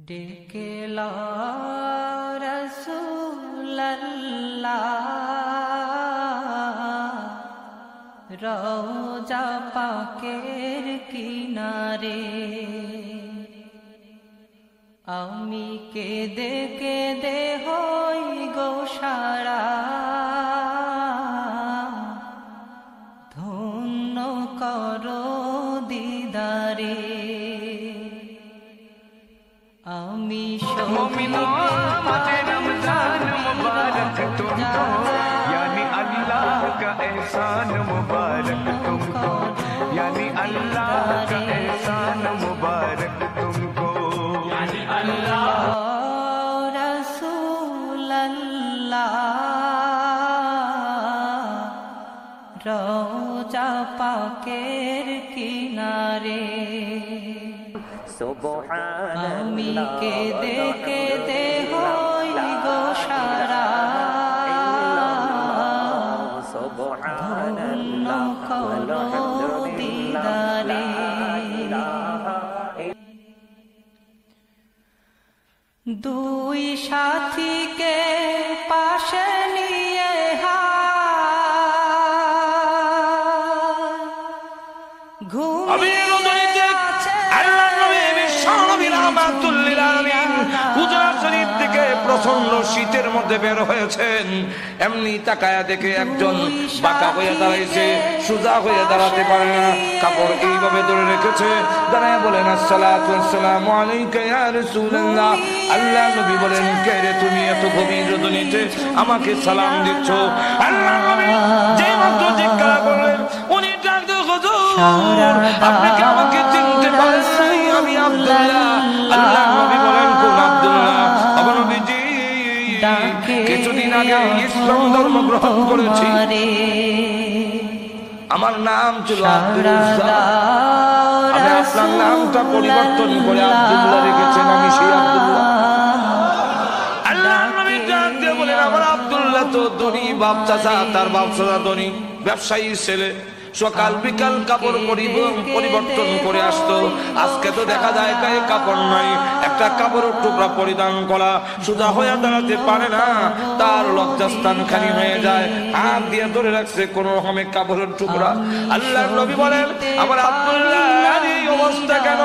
ডেকে লা রাসূলুল্লাহ রওজা পাকের কিনারে, আমি কেঁদে কেঁদে হই গো সারা, ধন্য করো দিদারে। আমি मोमिनों मुझे रमजान मुबारक तुमको, यानी अल्लाह का एहसान मुबारक तुमको, यानी अल्लाह का एहसान मुबारक तुमको, यानी अल्लाह रसूलल्लाह রওজা পাকের কিনারে, আমি কেঁদে কেঁদে হই গো সারা, ধন্য করো দিদারে। দুই সাথীকে পাশে নিয়ে প্রচন্ড শীতের মধ্যে বের হয়েছেন, এমনি তাকায়া দেখে একজন বাঁকা হয়ে দাঁড়াইছে, সোজা হয়ে দাঁড়াতে পারে না, কাপড় এইভাবে ধরে রেখেছে, দাঁড়ায় বলেন আসসালাতু ওয়াসসালামু আলাইকা ইয়া রাসূলুল্লাহ। আল্লাহ নবী বলেন, কে রে তুমি এত গভীর রজনীতে আমাকে সালাম দিচ্ছ? আল্লাহ নবী যেই মাত্র জিজ্ঞাসা করলেন, উনি ডাক দিয়ে হুজুর আপনি কি আমাকে চিনতে পারেন নাই? আমি আব্দুল্লাহ। আল্লাহ নবী বলেন, কোন আব্দুল্লাহ? নবীজি কিছুদিন আগে ইসলাম ধর্ম গ্রহণ করেছি, আমার নাম ছিল আব্দুল্লাহ, আমি আপনার নামটা পরিবর্তন করে আব্দুল্লাহ রেখেছেন, আমি সেই আব্দুল্লাহ। আল্লাহ নবী ডাক দিয়ে বলেন, আমার আব্দুল্লাহ তো ধনী বাপ চাচা, তার বাপ চাচা ধনী ব্যবসায়ী ছেলে, সকাল বিকাল কাপড় পরিবর্তন করে আসতো, আজকে তো দেখা যায় গায়ে কাপড় নাই, একটা কাপড়ের টুকরা পরিধান করা, সোজা হয়ে দাঁড়াতে পারে না, তার লজ্জাস্থান খালি হয়ে যায়, হাত দিয়ে ধরে রাখছে কোন রকমে কাপড়ের টুকরা। আল্লাহ নবী বলেন, আমার আব্দুল্লাহ এই অবস্থা কেন?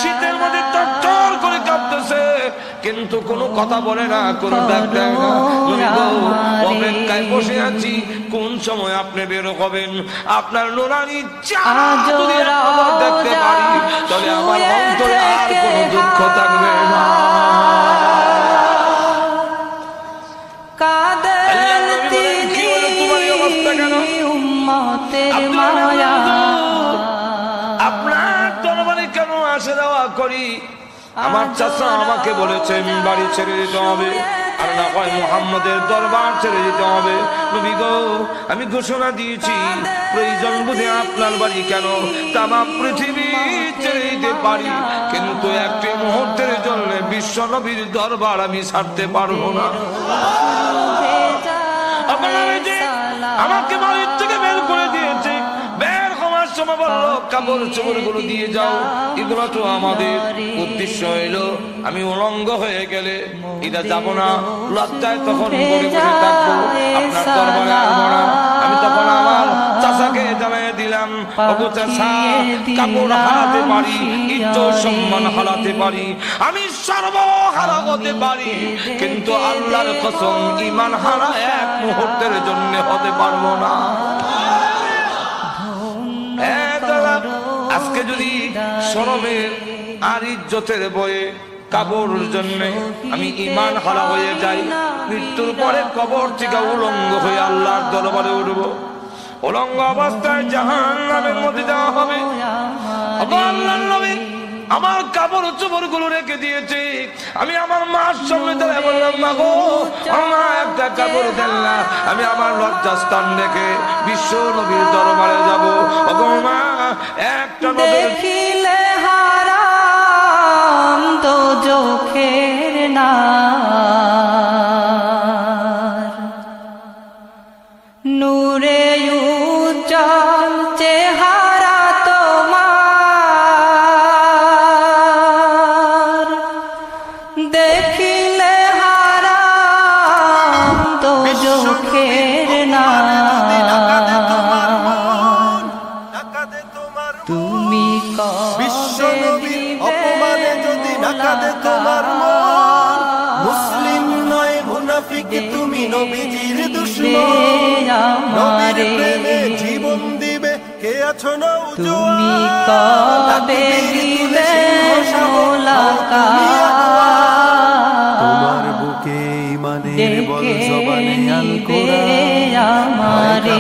শীতের মধ্যে চরচর করে কাঁপতেছে, কিন্তু কোনো কথা বলে না, কোনো ডাক দেয় না। অপেক্ষায় বসে আছি, কোন সময় আপনি বের হবেন, আপনার নুরানি চেহারা যদি একবার দেখতে পারি, তাহলে আমার অন্তরে আর কোনো দুঃখ থাকবে না। আপনার দরবারে কেন আসা যাওয়া করি? আমার চাচা আমাকে বলেছেন বাড়ি ছেড়ে দিতে হবে, আর না হয় মুহাম্মদের দরবার ছেড়ে দিতে হবে। নবী গো, আমি ঘোষণা দিয়েছি, প্রয়োজন বুঝে আপনার বাড়ি কেন তামাম পৃথিবী ছেড়ে দিতে পারি, কিন্তু একটি মুহূর্তের জন্য বিশ্ব নবীর দরবার আমি ছাড়তে পারবো না। আমাকে বাড়ির থেকে বের করে দিয়েছে, বের হওয়ার সময় বললো কাপড় চোপড় গুলো দিয়ে যাও, এগুলো তো আমাদের। উদ্দেশ্য হইল আমি উলঙ্গ হয়ে গেলে এটা যাবো না, লজ্জায় তখন বসে থাকবো, আপনার দরবারে আসবো না। আমি তখন আমার চাচাকে জানিয়ে দিলাম, ওগো চাচা, কাপড় হারাতে পারি, ইজ্জত সম্মান হারাতে পারি, আমি সর্বহারা হতে পারি, কিন্তু আল্লাহর কসম ঈমান হারা এক মুহূর্তের জন্য হতে পারবো না। আজকে যদি শরমের আর ইজ্জতের বয়ে কাপড়ের জন্য আমি ঈমান হারা হয়ে যাই, মৃত্যুর পরে কবর থেকে উলঙ্গ হয়ে আল্লাহর দরবারে উঠব, উলঙ্গ অবস্থায় জাহান্নামের মধ্যে দেওয়া হবে। আল্লাহর নবী আমার কাপড় চোপড় গুলো রেখে দিয়েছে, আমি আমার মার সামনে দাঁড়িয়ে বললাম, মা গো, আমার একটা কাপড় দেন না, আমি আমার লজ্জাস্থান রেখে বিশ্ব নবীর দরবারে যাব। ওগো মা, একটা দেখিলে হারাম দোজখের নার, নূরে উজ্জ্বল চেহারা তোমার, দেখিলে হারাম দোজখের নাম তুমি বিশ্ব কবে নবীর দিবে অপমানে যদি না কাঁদে তোমার মন, মুসলিম নয় মুনাফিক তুমি নবীজির দুশমন। নবীর প্রেমে জীবন দিবে কে আছো তুমি নওজোয়ান, কবে দিবে তোমার বুকে ইমানের বল জবানে আল কোরআন, আমারে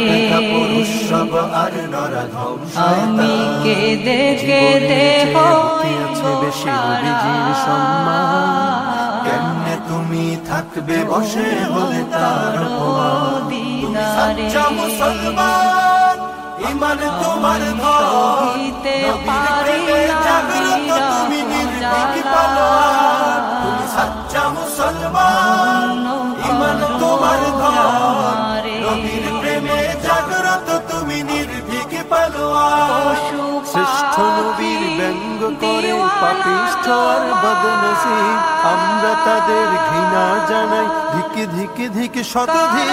পুরুষ সব আর নরধম আমি শয়তান। কেঁদে কেঁদে আছে বেশি নবীজির সম্মান, কেমনে তুমি থাকবে বসে হলে তার অপমান। তুমি সচ্চা মুসলমান, ইমান তোমার ধন, নবীর প্রেমে জাগ্রত তুমি নির্ভীক পালোয়ান। তুমি সচ্চা মুসলমান, ইমান তোমার ধন, নবীর প্রেমে জাগ্রত তুমি নির্ভীক পালোয়ান। শ্রেষ্ঠ নবীর ব্যঙ্গ করে পাপিষ্ঠ আর বদনসিব, আমরা তাদের ঘৃণা জানাই ধিকে ধিকে ধিকে শতধিক।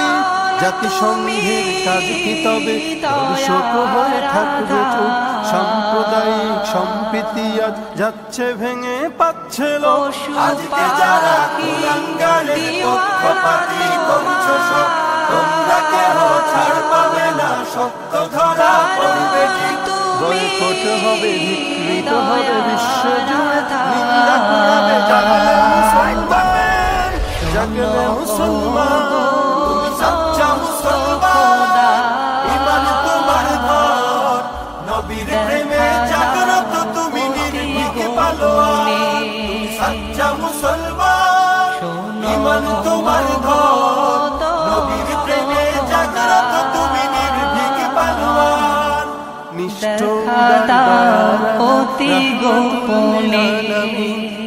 জাতিসংঘের কাজ কি তবে দর্শক হয়ে থাকবে চুপ, সাম্প্রদায়িক সম্প্রীতি আজ যাচ্ছে ভেঙে পাচ্ছে লোক। আজকে যারা কুলাঙ্গারের পক্ষপাতী করছো সব, তোমরা কেহ ছাড় পাবে না, সত্য ধরা পড়বে ঠিক। বয়কট হবে, বিকৃত হবে বিশ্বজুড়ে, নিন্দা করাবে জাগলে মুসলমান, জাগলে মুসলমান। তুমি সচ্চা মুসলমান, ইমান তোমার ধন, নবীর প্রেমে জাগ্রত তুমি নির্ভীক পালোয়ান। তুমি সচ্চা মুসলমান, ইমান তোমার ধন, নবীর প্রেমে জাগ্রত তুমি নির্ভীক পালোয়ান। অতি গোপনে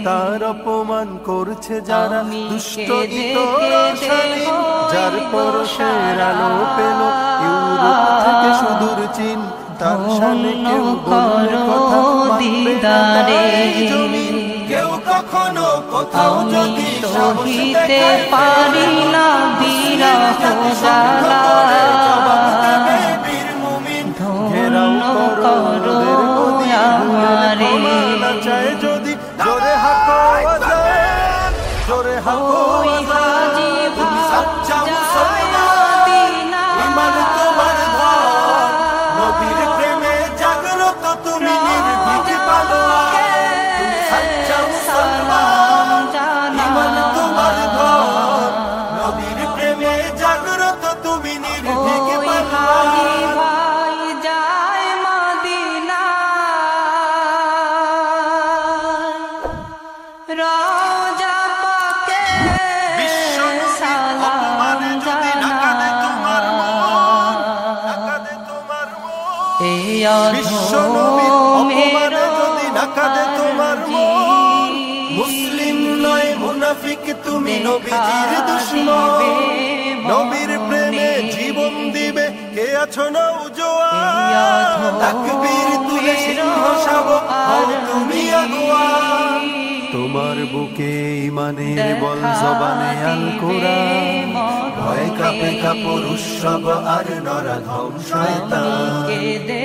তার অপমান করছে যারা দুষ্ট ইতরশালী, যার পরশের আলো পেল ইউরোপ থেকে সুদূর চীন, তার সামনে কেউ বললে কথা মানবে না তার জমিন। কেউ কখনো কোথাও যদি সহিতে পারি না বিরহ জ্বালা, বীর মুমিন ধন্য করো আমারে। চায় যদি জোরে হাকো আজান, জোরে হাকো আজান। তুমি সচ্চা মুসলমান, ইমান তোমার ধন, নবীর প্রেমে জাগ্রত তুমি নির্ভীক পালোয়ান। তুমি সচ্চা মুসলমান, ইমান তোমার ধন, নবীর প্রেমে জাগ্রত তুমি নির্ভীক পালোয়ান। ভাই যায় মদিনা, রোজা পাকে সালাম জানা। এই বিশ্ব নবীর অপমানে যদি না কাঁদে তোমার মন, মুসলিম নয় মুনাফিক তুমি নবীজির দুশমন। নবীর প্রেমে জীবন দিবে কে আছো নওজোয়ান, তাকবীর তুলে সিংহ শাবক হও তুমি আগুয়ান। তোমার বুকে ইমানের বল জবানে আল কোরআন, ভয় কাঁপে পুরুষ সব আর নরধম শয়তান।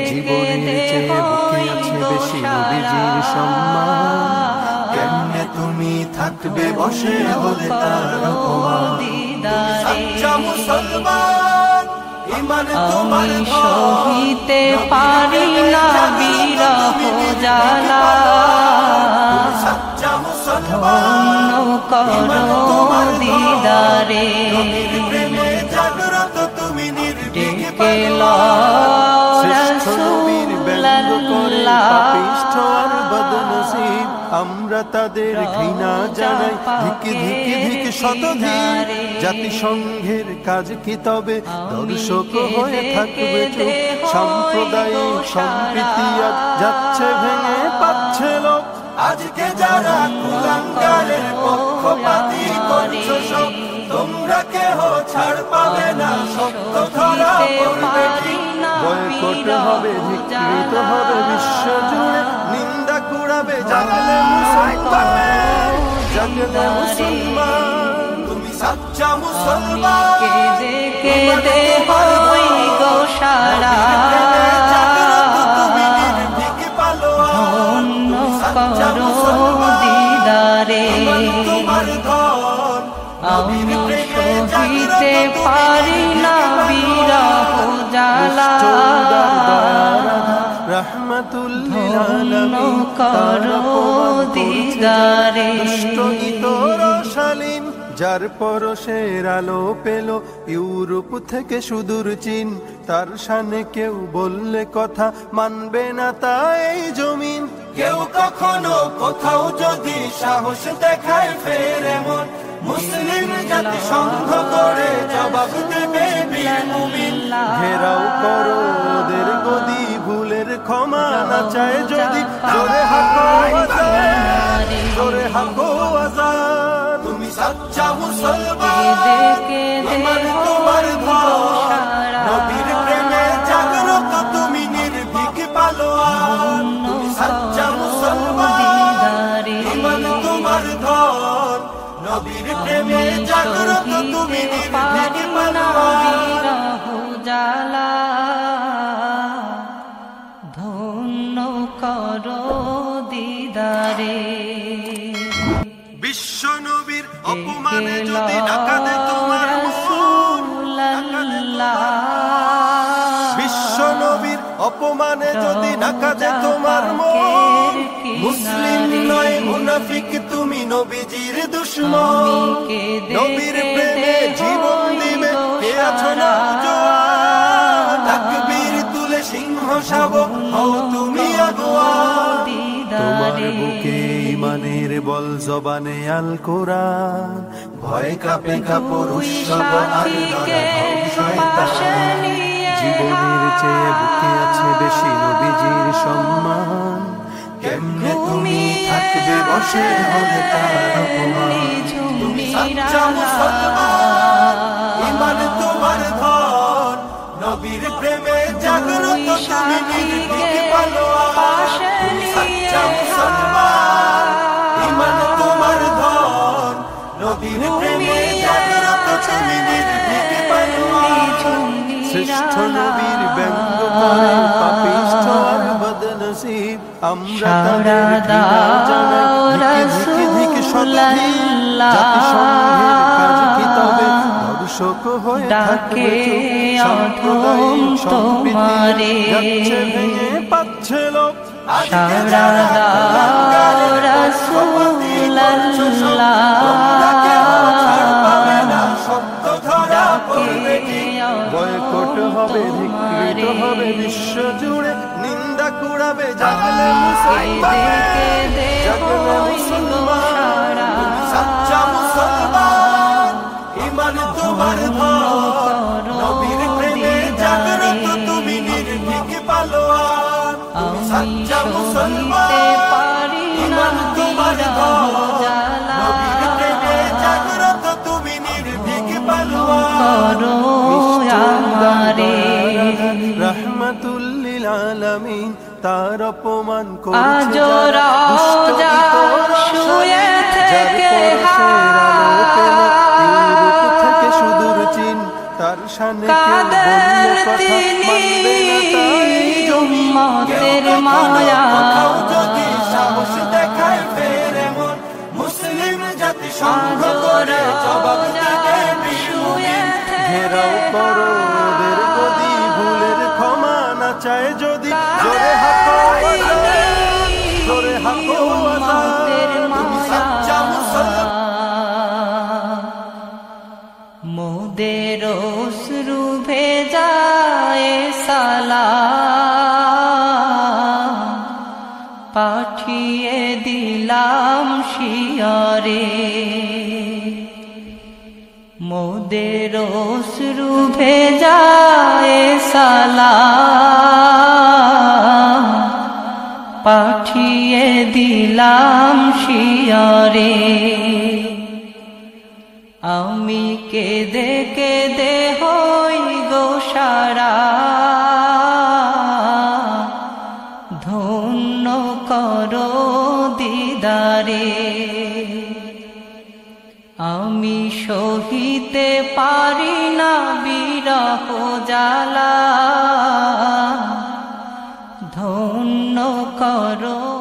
জীবনের চেয়ে বুকে আছে বেশি নবীজির সম্মান, কেমনে তুমি থাকবে বসে হলে তার অপমান। সচ্চা মুসলমান, ইমান তোমার আমি ধন, সহিতে পারি না বিরহ জ্বালা, সচ্চা মুসলমান, ধন্য করো দিদারে। নবীর প্রেমে জাগ্রত তুমি নির্ভীক শ্রেষ্ঠ নবীর ব্যঙ্গ করে পাপিষ্ঠ আর বদনসিব, আমরা তাদের ঘৃণা জানাই ধিকে ধিকে ধিকে শতধিক। জাতিসংঘের কাজ কি তবে দর্শক হয়ে থাকবে চুপ, সাম্প্রদায়িক সম্প্রীতি আজ যাচ্ছে ভেঙে পাচ্ছে লোক। আজকে যারা কুলাঙ্গারের পক্ষপাতী করছো সব, তোমরা কেহ ছাড় পাবে না, সত্য ধরা পড়বে ঠিক। বয়কট হবে, বিকৃত হবে বিশ্বজুড়ে, নিন্দা কুড়াবে জাগলে মুসলমান, থাকবে মুসলমান। তুমি সাচ্চা মুসলমান। কেঁদে কেঁদে হই গো সারা, ধন্য করো দিদারে। আমি সহিতে পারি না বিরহ জ্বালা, রহমাতুল লিল ধন্য আলামিন করো দিদারে। শালীন যার পরশের আলো পেল ইউরোপ থেকে সুদূর চীন, তার শানে কেউ বললে কথা মানবে না তা এই জমিন। কেউ কখনো কোথাও যদি সাহস দেখায় ফের এমন, মুসলিম জাতি সংঘ করে জবাব দেবে বীর মুমিন। ঘেরাও করো ওদের গদি, ভুলের ক্ষমা না চায় যদি, জোরে হাঁকো আজান, জোরে হাঁকো আজান। তুমি সাচ্চা মুসলমান, ইমান তোমার ধন, নবীর প্রেমে জাগ্রত তুমি নির্ভীক পালোয়ান। তুমি সাচ্চা মুসলমান, ইমান তোমার ধন, নবীর প্রেমে জাগ্রত তুমি নির্ভীক পালোয়ান। জ্বালা ধন্য করো দিদারে। বিশ্ব নবীর অপমানে যদি ঢাকা দে তোমার মন, বিশ্ব নবীর অপমানে যদি ঢাকা দে তোমার মন, মুসলিম নয় মুনাফিক তুমি নবীজির দুশমন। নবীর প্রেমে জীবন দিবে কে আছো না জোয়ান, তাকবীর তুলে সিংহ শাবক হও তুমি আগুয়ান। তোমার বুকে ইমানের বল জবানে আল কোরআন, ভয় কাঁপে কাপুরুষ সব আর ডরে শয়তান। জীবনের চেয়ে বুকে আছে বেশি নবীজির সম্মান, কেমনে তুমি থাকবে বসে হলে তার অপমান। তুমি সাচ্চা মুসলমান, ইমান তোমার ধন, নবীর প্রেমে জাগ্রত তুমি নির্ভীক পালোয়ান। তুমি সাচ্চা মুসলমান, ইমান তোমার ধন, নবীর প্রেমে জাগ্রত তুমি নির্ভীক পালোয়ান। শ্রেষ্ঠ নবীর ব্যঙ্গ করে পাপিষ্ঠ আর বদনসিব, আমরা তাদের ঘৃণা জানাই ধিকি ধিকি শতধিক। জাতিসংঘের কাজ কি তবে দর্শক হয়ে থাকবে চুপ, সাম্প্রদায়িক সম্প্রীতি যাচ্ছে ভেঙে পাচ্ছে লোক। সারা দাও রাসূলুল্লাহ, সত্য ধরা পড়বে কি, বয়কট হবে ধিক্কৃত হবে বিশ্ব জুড়ে, নিন্দা কুড়াবে জাগলে মুসলমান, জাগলে মুসলমান। তুমি সাচ্চা মুসলমান, ইমান তোমার ধন, নবীর প্রেমে জাগ্রত তুমি নির্ভীক পালোয়ান। তুমি সাচ্চা মুসলমান, ইমান তোমার ধন, নবীর প্রেমে জাগ্রত তুমি নির্ভীক পালোয়ান। রহমাতুল লিল আলামিন তার অপমান করছে যারা, দুষ্ট শুয়ে থেকে ইউরোপ থেকে সুদূর চীন, তার শানে কেউ বললে কথা মানবে না তাই জমিন। মায়া যদি সাহস দেখায় ফের এমন, মুসলিম জাতি সংঘ করে জবাব দেবে বীর মুমিন। ঘেরাও করো ওদের গদি, ভুলের ক্ষমা না চায় যদি, জোরে হাঁকো আজান, জোরে হাঁকো আজান। তুমি সাচ্চা মুসলমান, মোদের অশ্রু ভেজায় সালাম পাঠিয়ে দিলাম শিয়রে। মোদের অশ্রু ভেজায় সালাম পাঠিয়ে দিলাম শিয়রে। আমি কেঁদে কেঁদে হই গো সারা, ধন্য করো দিদারে। আমি সহিতে পারি না বিরহ জ্বালা, ধন্য করো